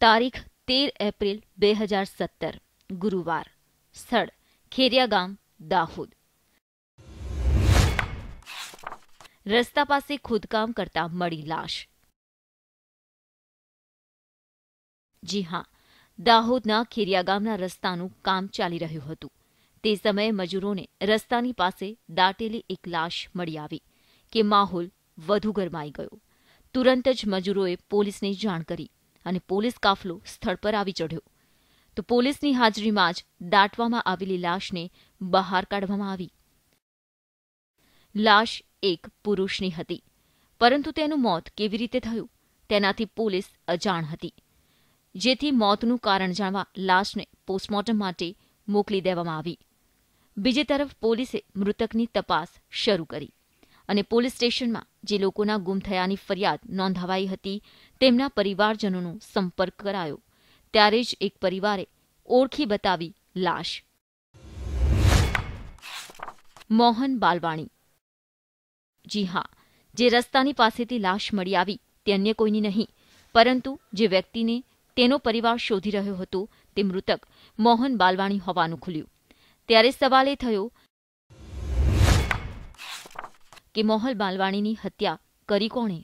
તારીખ 13 એપ્રિલ 2017 ગુરુવાર. સ્થળ ખેરિયા ગામ, દાહોદ. રસ્તા પાસે ખોદકામ કરતા મળી લાશ. જી હા, દાહોદના ખેરિયા ગામના રસ્તાનું કામ ચાલી રહ્યું હતું. તે સમયે મજૂરોને રસ્તાની પાસે દાટેલી એક લાશ મળી આવી કે માહોલ વધુ ગરમાઈ ગયો. તુરંત જ મજૂરોએ પોલીસને જાણ કરી અને પોલીસ કાફલો સ્થળ પર આવી ચઢ્યો. તો પોલીસની હાજરીમાં જ દાટવામાં આવેલી લાશને બહાર કાઢવામાં આવી. લાશ એક પુરુષની હતી, પરંતુ તેનું મોત કેવી રીતે થયું તેનાથી પોલીસ અજાણ હતી, જેથી મોતનું કારણ જાણવા લાશને પોસ્ટમોર્ટમ માટે મોકલી દેવામાં આવી. બીજી તરફ પોલીસે મૃતકની તપાસ શરૂ કરી અને પોલીસ સ્ટેશનમાં જે લોકોના ગુમ થયાની ફરિયાદ નોંધાવાઈ હતી તેમના પરિવારજનોનો સંપર્ક કરાયો. ત્યારે જ એક પરિવારે ઓળખી બતાવી લાશ. મોહન બાલવાણી. જી હા, જે રસ્તાની પાસેથી લાશ મળી આવી તે અન્ય કોઈની નહીં, પરંતુ જે વ્યક્તિને તેનો પરિવાર શોધી રહ્યો હતો તે મૃતક મોહન બાલવાણી હોવાનું ખુલ્યું. ત્યારે સવાલ એ થયો કે મોહન બાલવાણીની હત્યા કરી કોણે?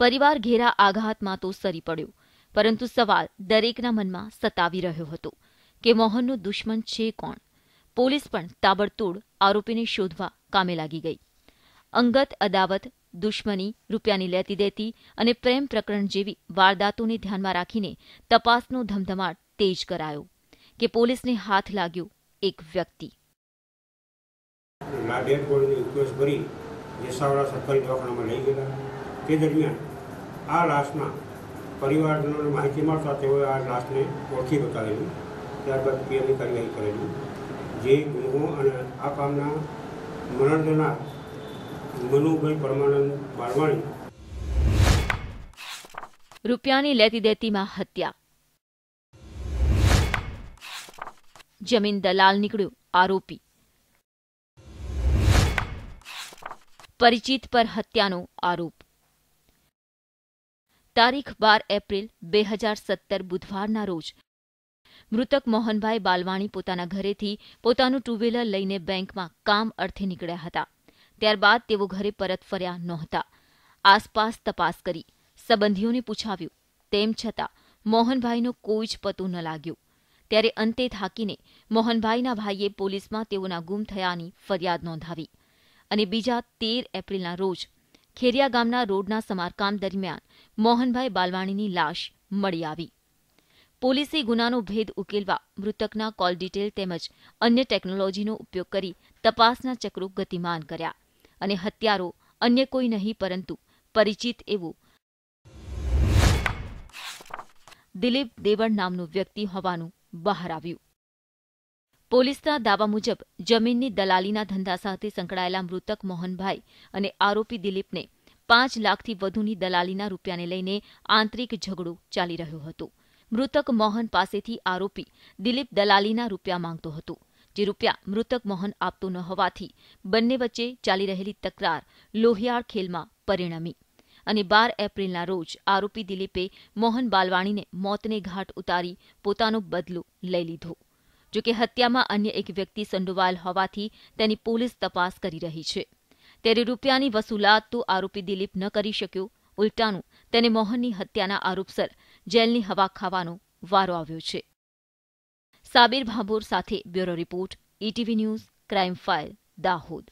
પરિવાર ઘેરા આઘાતમાં તો સરી પડ્યો, પરંતુ સવાલ દરેકના મનમાં સતાવી રહ્યો હતો કે મોહનનો દુશ્મન છે કોણ? પોલીસ પણ તાબડતોડ આરોપીને શોધવા કામે લાગી ગઈ. અંગત અદાવત, દુશ્મની, રૂપિયાની લેતી દેતી અને પ્રેમ પ્રકરણ જેવી વારદાતોને ધ્યાનમાં રાખીને તપાસનો ધમધમાટ તેજ કરાયો કે પોલીસને હાથ લાગ્યો એક વ્યક્તિ. ડેડ બોડીની રિક્વેસ્ટ કરી જેસાવાડા સરકારી દવાખાનામાં લઈ ગયેલા. તે દરમિયાન આ લાશના પરિવારજનોને માહિતી મળતા તેઓએ આ લાશને ઓળખી બતાવેલી. ત્યારબાદ પીએમની કાર્યવાહી કરેલી. જે ગુનો અને આ કામના મરણ જનાર મનુભાઈ પરમાનંદ બાલવાણી. રૂપિયાની લેતી દેતીમાં હત્યા. જમીન દલાલ નીકળ્યો આરોપી. પરિચિત પર હત્યાનો આરોપ. તારીખ 12 એપ્રિલ 2017 બુધવારના રોજ મૃતક મોહનભાઈ બાલવાણી પોતાના ઘરેથી પોતાનું ટુ વ્હીલર લઈને બેંકમાં કામ અર્થે નીકળ્યા હતા. ત્યારબાદ તેઓ ઘરે પરત ફર્યા નહોતા. આસપાસ તપાસ કરી, સંબંધીઓને પૂછાવ્યું, તેમ છતાં મોહનભાઈનો કોઈ જ પતો ન લાગ્યો. ત્યારે અંતે થાકીને મોહનભાઈના ભાઈએ પોલીસમાં તેઓના ગુમ થયાની ફરિયાદ નોંધાવી અને બીજા 13 એપ્રિલના રોજ ખેરિયા ગામના રોડના સમારકામ દરમિયાન મોહનભાઈ બાલવાણીની લાશ મળી આવી. પોલીસે ગુનાનો ભેદ ઉકેલવા મૃતકના કોલ ડિટેલ તેમજ અન્ય ટેકનોલોજીનો ઉપયોગ કરી તપાસના ચક્રો ગતિમાન કર્યા અને હત્યારો અન્ય કોઈ નહીં પરંતુ પરિચિત એવું દિલીપ દેવણ નામનું વ્યક્તિ હોવાનું બહાર આવ્યું. પોલીસના દાવા મુજબ જમીનની દલાલીના ધંધા સાથે સંકળાયેલા મૃતક મોહનભાઈ અને આરોપી દિલીપને 5 લાખથી વધુની દલાલીના રૂપિયાને લઈને આંતરિક ઝઘડો ચાલી રહ્યો હતો. મૃતક મોહન પાસેથી આરોપી દિલીપ દલાલીના રૂપિયા માંગતો હતો, જે રૂપિયા મૃતક મોહન આપતો ન હોવાથી બંને વચ્ચે ચાલી રહેલી તકરાર લોહિયાળ ખેલમાં પરિણમી અને 12 એપ્રિલના રોજ આરોપી દિલીપે મોહન બાલવાણીને મોતને ઘાટ ઉતારી પોતાનો બદલો લઈ લીધો. જોકે હત્યામાં અન્ય એક વ્યક્તિ સંડોવાયેલ હોવાથી તેની પોલીસ તપાસ કરી રહી છે. ત્યારે રૂપિયાની વસૂલાત તો આરોપી દિલીપ ન કરી શક્યો, ઉલટાનું તેને મોહનની હત્યાના આરોપસર જેલની હવા ખાવાનો વારો આવ્યો છે. સાબિર ભાભોર સાથે bureau report, ETV news, crime file, Dahod.